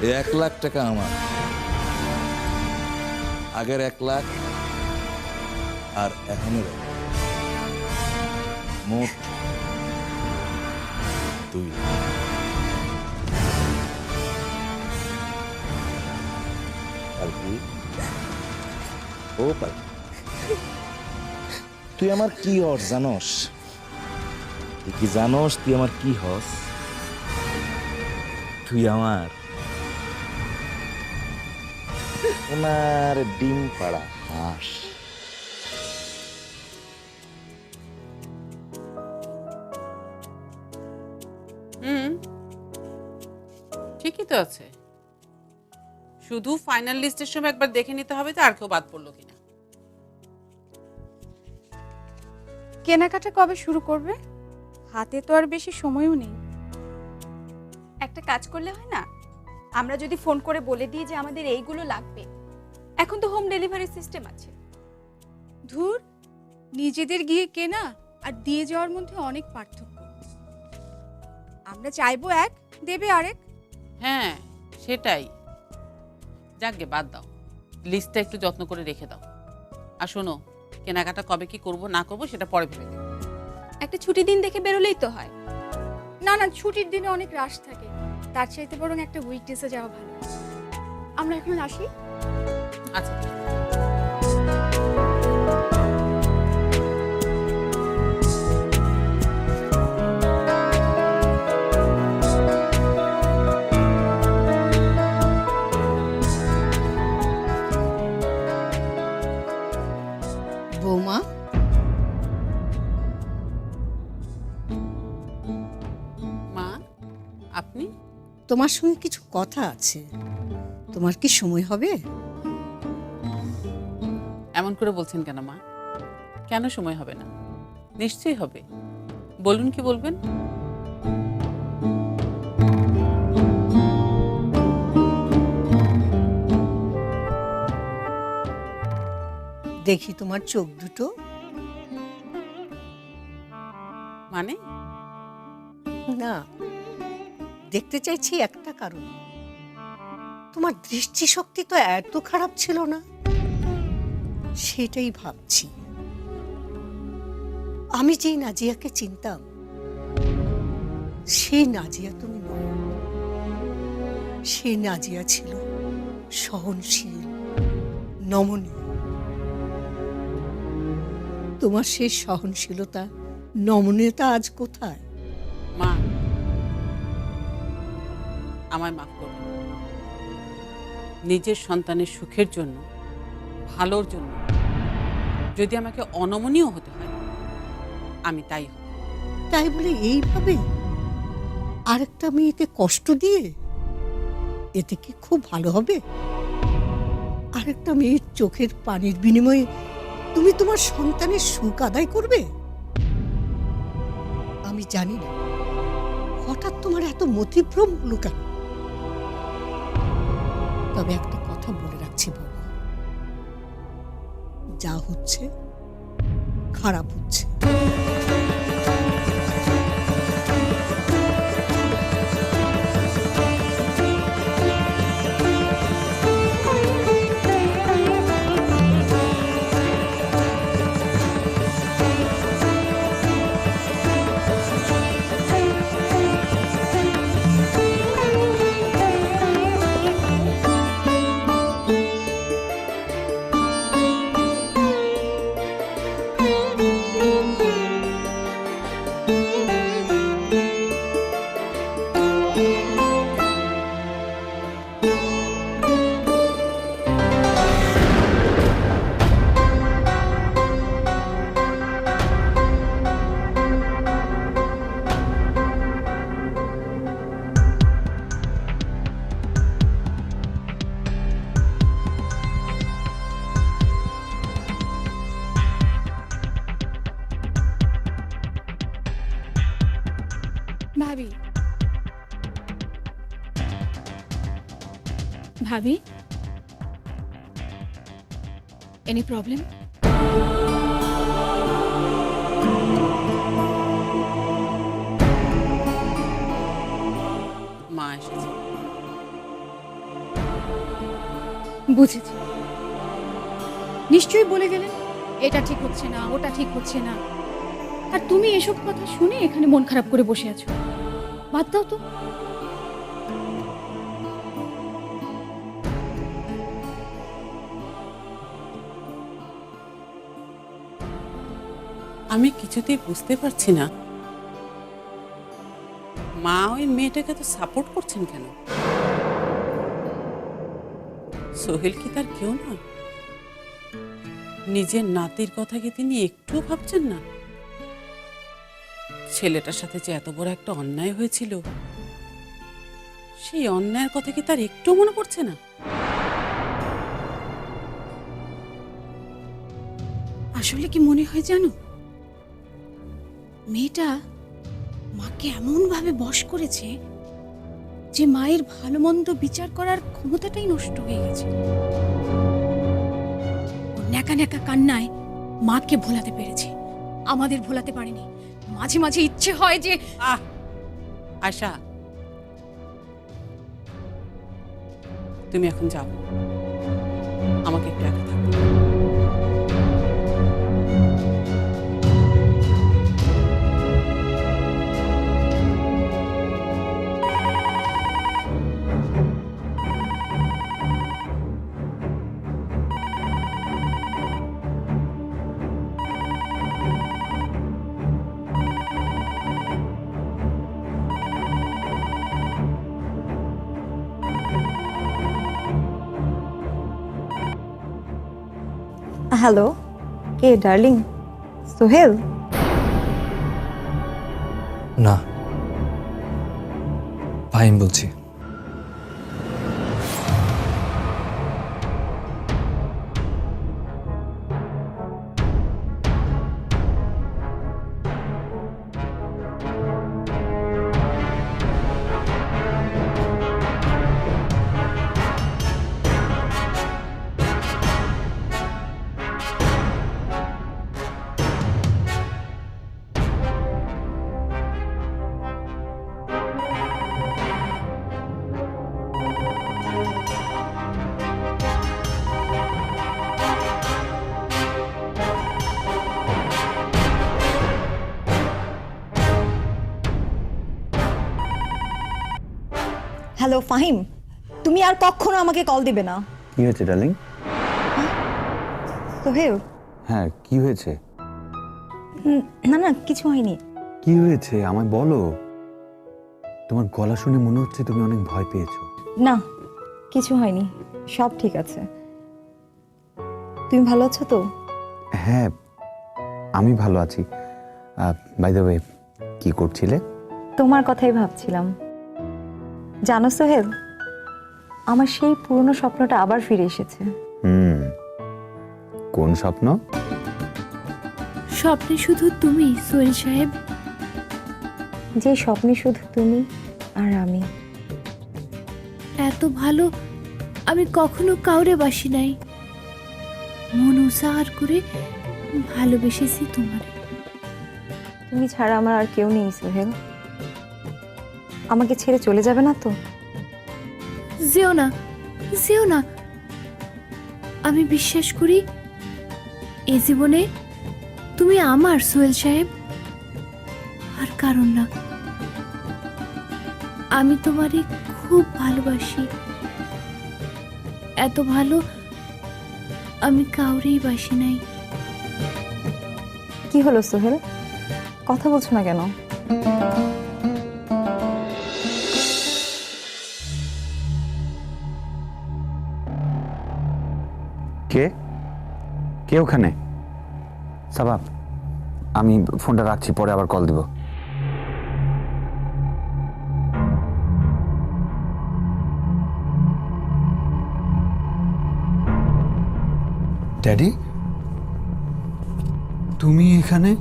এই 1,00,000 টাকা আমার, আগের 1,00,000 আর এখনের 1,00,000, মোট 2,00,000। পালকি, ও পালকি, তুই আমার কি হস জানস? তুই কি জানস তুই আমার কি হস? তুই আমার ওনার ডিম পাড়া হাঁস। ঠিকই তো আছে, শুধু ফাইনাল লিস্টের সময় একবার দেখে নিতে হবে তো আর কেউ বাদ পড়লো কিনা। কেনাকাটা কবে শুরু করবে? হাতে তো আর বেশি সময়ও নেই। একটা কাজ করলে হয় না, আমরা যদি ফোন করে বলে দিই যে আমাদের এইগুলো লাগবে, এখন তো হোম ডেলিভারি সিস্টেম আছে। ধুর, নিজেদের গিয়ে কেনা আর দিয়ে যাওয়ার মধ্যে অনেক পার্থক্য। আমরা চাইবো এক, দেবে আরেক। হ্যাঁ সেটাই, যাকগে বাদ দাও, লিস্টটা একটু যত্ন করে রেখে দাও। আর শোনো, কেনাকাটা কবে কি করব না করব সেটা পরে ভেবে দেবো। একটা ছুটি দিন দেখে বেরোলেই তো হয়। না না, ছুটির দিনে অনেক রাশ থাকে, তার চাইতে বরং একটা উইকডেসে যাওয়া ভালো। আমরা এখন আসি। আচ্ছা ঠিক আছে। বৌমা, মা আপনি? তোমার সঙ্গে কিছু কথা আছে, তোমার কি সময় হবে? এমন করে বলছেন কেন মা? কেন সময় হবে না? নিশ্চয়ই হবে, বলুন কি বলবেন। দেখি তোমার চোখ দুটো। মানে? না, দেখতে চাইছি একটা কারণ, তোমার দৃষ্টিশক্তি তো এত খারাপ ছিল না, সেটাই ভাবছি। আমি যেই নাজিয়াকে চিনতাম সেই নাজিয়া তুমি নও। সেই নাজিয়া ছিল সহনশীল, নমনীয়। তোমার সেই সহনশীলতা, নমনীয়তা আজ কোথায়? মা আমায় মাফ করবেন, নিজের সন্তানের সুখের জন্য, ভালোর জন্য যদি আমাকে অনমনীয় হতে হয়, আমি তাই হব। তাই বলে এইভাবে আরেকটা মেয়েকে কষ্ট দিয়ে, এতে কি খুব ভালো হবে? আরেকটা মেয়ের চোখের পানির বিনিময়ে তুমি তোমার সন্তানের সুখ আদায় করবে? আমি জানি না হঠাৎ তোমার এত মতিভ্রম হলো কেন। তবে একটা কথা বলে রাখছি বাবা, যা হচ্ছে খারাপ হচ্ছে। ভাবি, ভাবি, এনি প্রবলেম? এসেছে। বুঝেছি, নিশ্চয়ই বলে গেলেন এটা ঠিক হচ্ছে না, ওটা ঠিক হচ্ছে না, আর তুমি এসব কথা শুনে এখানে মন খারাপ করে বসে আছো। বাদ দাও তো। আমি কিছুতেই বুঝতে পারছি না মা ওই মেয়েটাকে তো সাপোর্ট করছেন কেন। সোহেল কি তার কেউ না? নিজের নাতির কথা কি তিনি একটু ভাবছেন না? ছেলেটার সাথে যে এত বড় একটা অন্যায় হয়েছিল, সেই অন্যায়ের কথা কি তার একটু মনে পড়ছে না? আসলে কি মনে হয় জানো, মেয়েটা মাকে এমন ভাবে বশ করেছে যে মায়ের ভালো মন্দ বিচার করার ক্ষমতাটাই নষ্ট হয়ে গেছে। ও ন্যাকা ন্যাকা কান্নায় মাকে ভোলাতে পেরেছে, আমাদের ভোলাতে পারেনি। মাঝে মাঝে ইচ্ছে হয় যে আশা, তুমি এখন যাও, আমাকে একটু একা থাকতে দাও। হ্যালো, কে ডার্লিং? সোহেল? না, ফাহিম বলছি। হ্যালো ফাহিম, তুমি আর কখনো আমাকে কল দিবে না। কি হয়েছে ডার্লিং? সোহেল? হ্যাঁ, কি হয়েছে? না না, কিছু হয়নি। কি হয়েছে আমায় বলো। তোমার গলা শুনে মনে হচ্ছে তুমি অনেক ভয় পেয়েছো। না, কিছু হয়নি, সব ঠিক আছে। তুমি ভালো আছো তো? হ্যাঁ, আমি ভালো আছি। বাই দ্য ওয়ে, কি করছিলে? তোমার কথাই ভাবছিলাম। জানো সোহেল, আমার সেই পুরনো স্বপ্নটা আবার ফিরে এসেছে। কোন স্বপ্ন? স্বপ্নে শুধু তুমি সোহেল সাহেব। যে স্বপ্নে শুধু তুমি আর আমি। এত ভালো আমি কখনো কাউরে বাসি নাই, মন উজাড় করে ভালোবেসেছি তোমারে। তুমি ছাড়া আমার আর কেউ নেই সোহেল। আমাকে ছেড়ে চলে যাবে না তো? যেও না, যেও না। আমি বিশ্বাস করি এ জীবনে তুমি আমার সোহেল সাহেব, আর কারণ না। আমি তোমারে খুব ভালোবাসি, এত ভালো আমি কাউরেই বাসি নাই। কি হলো সোহেল, কথা বলছো না কেন? কে কে ওখানে? সাবাব, আমি ফোনটা রাখছি, পরে আবার কল দিব। ড্যাডি, তুমি এখানে?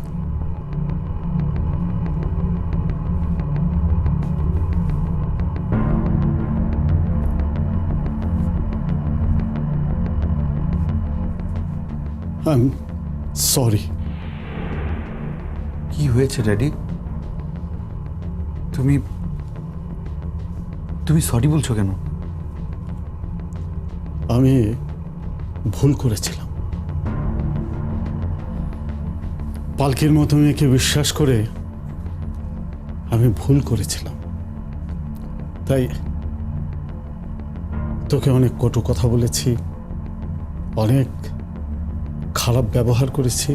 সরি। কি হয়েছে ড্যাডি? তুমি তুমি সরি বলছো কেন? আমি ভুল করেছিলাম। পালকির মতো মেয়েকে বিশ্বাস করে আমি ভুল করেছিলাম। তাই তোকে অনেক কটু কথা বলেছি, অনেক খারাপ ব্যবহার করেছি।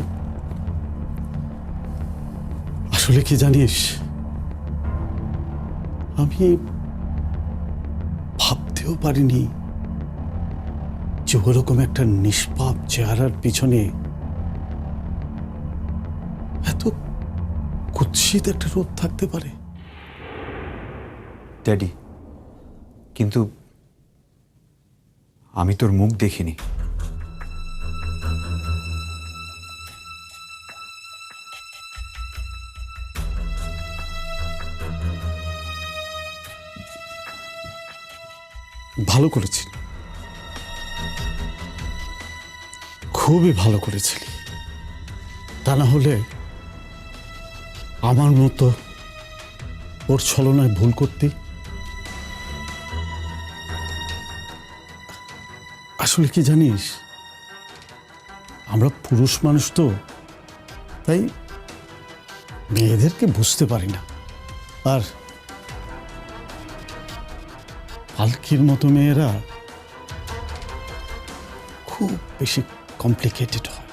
আসলে কি জানিস, আমি ভাবতেও পারিনি যে ওরকম একটা নিষ্পাপ চেহারার পিছনে এত কুৎসিত একটা রূপ থাকতে পারে। ড্যাডি, কিন্তু আমি তোর মুখ দেখিনি। ভালো করেছিল, খুবই ভালো করেছিলি। তা না হলে আমার মতো ওর ছলনায় ভুল করতি। আসলে কি জানিস, আমরা পুরুষ মানুষ তো, তাই মেয়েদেরকে বুঝতে পারি না। আর পালকির মতো মেয়েরা খুব বেশি কমপ্লিকেটেড হয়।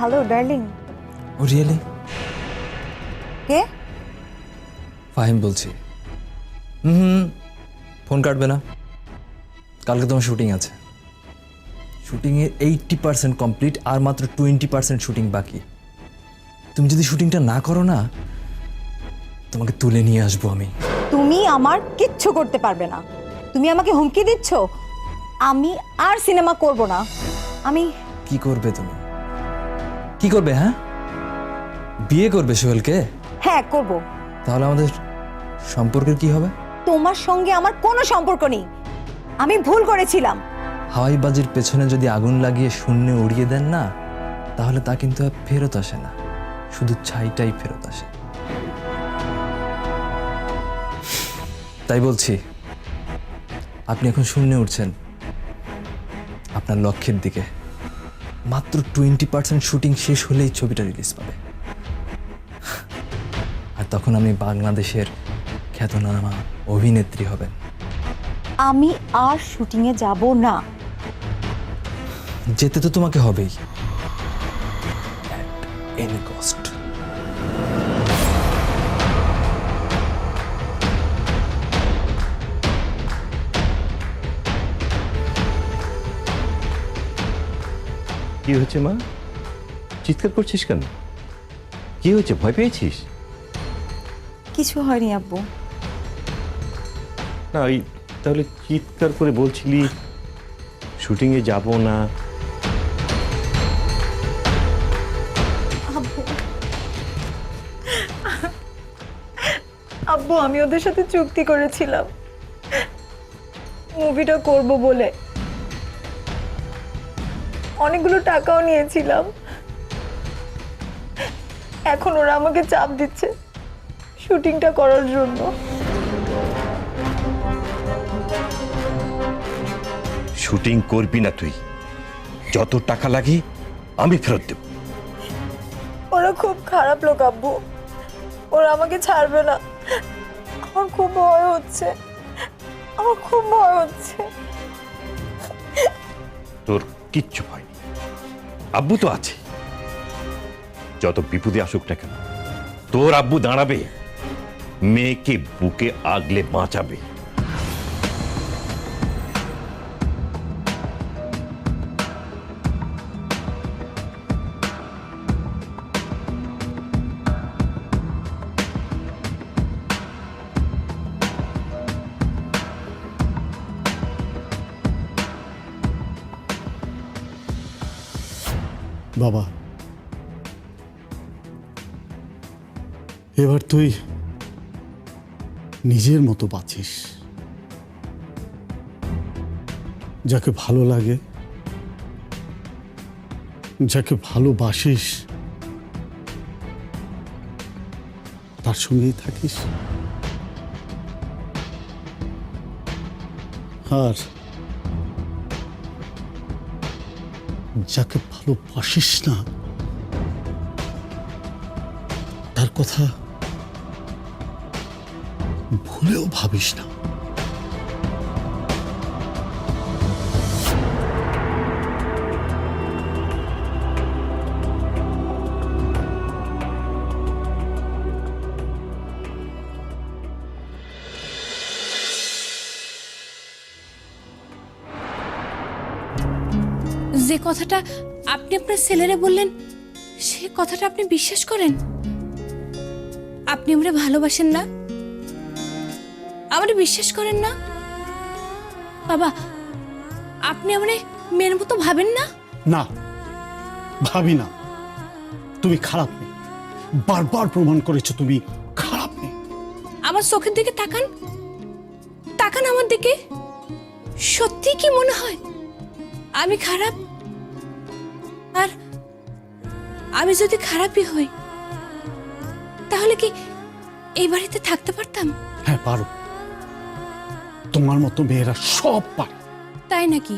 Hello darling. Oh really? কে? ফাহিম বলছি। ফোন কাটবে না, কালকে তোমার শুটিং আছে। শুটিংয়ের 80% কমপ্লিট, আর মাত্র 20% শুটিং বাকি। তুমি যদি শুটিংটা না করো না, তোমাকে তুলে নিয়ে আসবো আমি। তুমি আমার কিচ্ছু করতে পারবে না। তুমি আমাকে হুমকি দিচ্ছ? আমি আর সিনেমা করব না। আমি কি করবে তুমি? কি করবে? হ্যাঁ, বিয়ে করবে সোহেলকে? হ্যাঁ করব। তাহলে আমাদের সম্পর্কের কি হবে? তোমার সঙ্গে আমার কোনো সম্পর্ক নেই। আমি ভুল করেছিলাম। হাওয়াই বাজির পেছনে যদি আগুন লাগিয়ে শূন্যে উড়িয়ে দেন না, তাহলে তা কিন্তু আর ফেরত আসে না, শুধু ছাইটাই ফেরত আসে। তাই বলছি, আপনি এখন শূন্যে উঠছেন আপনার লক্ষ্যের দিকে। মাত্র 20% শুটিং শেষ হলেই ছবিটা রিলিজ পাবে, আর তখন আমি বাংলাদেশের খ্যাতনামা অভিনেত্রী হবেন। আমি আর শুটিংয়ে যাব না। যেতে তো তোমাকে হবেই, এনি কস্ট। কি হয়েছে মা? চিৎকার করছিস কেন? কি হয়েছে, ভয় পেয়েছিস? কিছু হয়নি আব্বু। না, ওই তাহলে চিৎকার করে বলছিলি শুটিংয়ে যাব না। আব্বু, আমি ওদের সাথে চুক্তি করেছিলাম মুভিটা করব বলে। অনেকগুলো টাকাও নিয়েছিলাম। এখন ওরা আমাকে চাপ দিচ্ছে শুটিংটা করার জন্য। শুটিং করবি না তুই, যত টাকা লাগে আমি ফেরত দেব। ওরা খুব খারাপ লোক আব্বু, ওরা আমাকে ছাড়বে না। আমার খুব ভয় হচ্ছে, আমার খুব ভয় হচ্ছে। তোর কিচ্ছু ভয় নেই, আব্বু তো আছে। যত বিপদে আসুক না কেন, তোর আব্বু দাঁড়াবে, মেয়েকে বুকে আগলে বাঁচাবে। বাবা, এবার তুই নিজের মতো বাঁচিস। যাকে ভালো লাগে, যাকে ভালোবাসিস, তার সঙ্গেই থাকিস। আর যাকে ভালোবাসিস না, তার কথা ভুলেও ভাবিস না। যে কথাটা আপনি আপনার ছেলেরে বললেন, সে কথাটা আপনি বিশ্বাস করেন? আপনি আমারে ভালোবাসেন না? আমারে বিশ্বাস করেন না? বাবা, আপনি আমারে মেয়ের মতো ভাবেন না? না, ভাবি না। তুমি খারাপ নেই, বারবার প্রমাণ করেছো তুমি খারাপ নেই। আমার চোখের দিকে তাকান, তাকান আমার দিকে। সত্যি কি মনে হয় আমি খারাপ? আর আমি যদি খারাপই হই, তাহলে কি এই বাড়িতে থাকতে পারতাম? হ্যাঁ, পারো। তোমার মতো মেয়েরা সব পারে। তাই নাকি?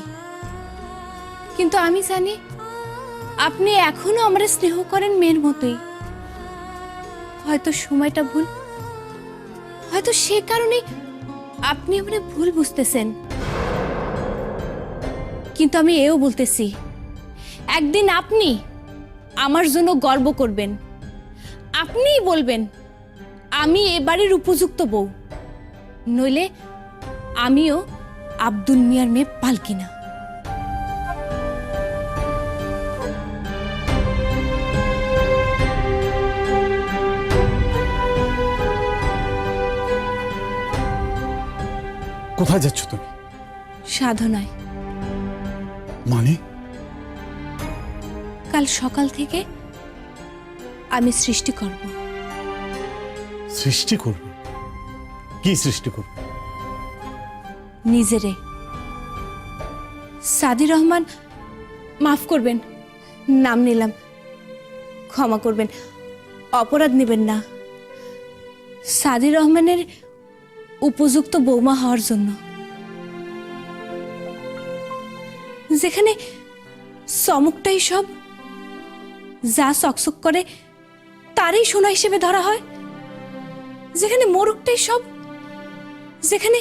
কিন্তু আমি জানি আপনি এখনো আমার স্নেহ করেন মেয়ের মতোই। হয়তো সময়টা ভুল, হয়তো সে কারণে আপনি আমার ভুল বুঝতেছেন। কিন্তু আমি এও বলতেছি, একদিন আপনি আমার জন্য গর্ব করবেন। আপনিই বলবেন আমি এ বাড়ির উপযুক্ত বউ, নইলে আমিও আব্দুল মিয়ার মেয়ে পালকি না। কোথায় যাচ্ছ তুমি? সাধনায়। মানে? কাল সকাল থেকে আমি সৃষ্টি করব। সৃষ্টি করবে? কি সৃষ্টি করবে? নিজেরে। সাদি রহমান, মাফ করবেন, নাম নিলাম, ক্ষমা করবেন, অপরাধ নেবেন না। সাদি রহমানের উপযুক্ত বৌমা হওয়ার জন্য, যেখানে চমকটাই সব, যা চকচক করে তারই সোনা হিসেবে ধরা হয়, যেখানে মোরগটাই সব, যেখানে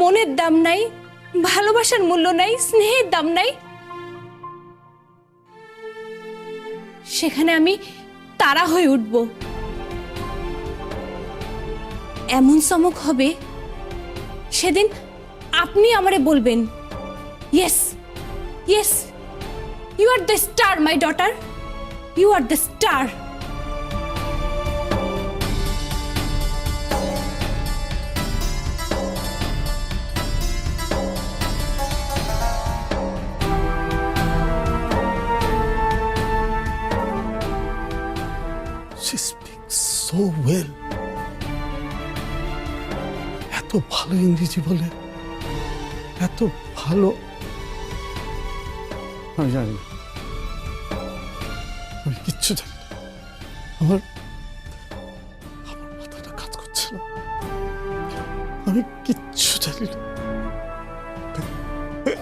মনের দাম নাই, ভালোবাসার মূল্য নাই, স্নেহের দাম নাই, সেখানে আমি তারা হয়ে উঠব। এমন চমক হবে সেদিন আপনি আমারে বলবেন, yes yes, you are the star my daughter, you are the star. She speaks so well. এত ভালো ইংরেজি বলে, এত ভালো। আমি জানি না, আমি কিচ্ছু জানি না। আমার মাথাটা কাজ করছে না, আমি কিচ্ছু জানি না।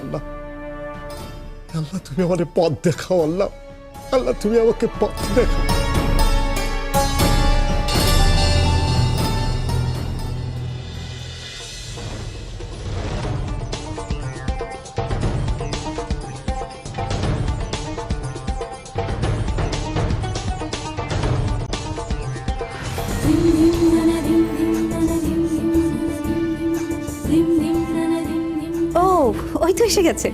আল্লাহ, আল্লাহ তুমি আমাকে পথ দেখাও। আল্লাহ, আল্লাহ তুমি আমাকে পথ দেখাও। ও, ওই তো এসে গেছে।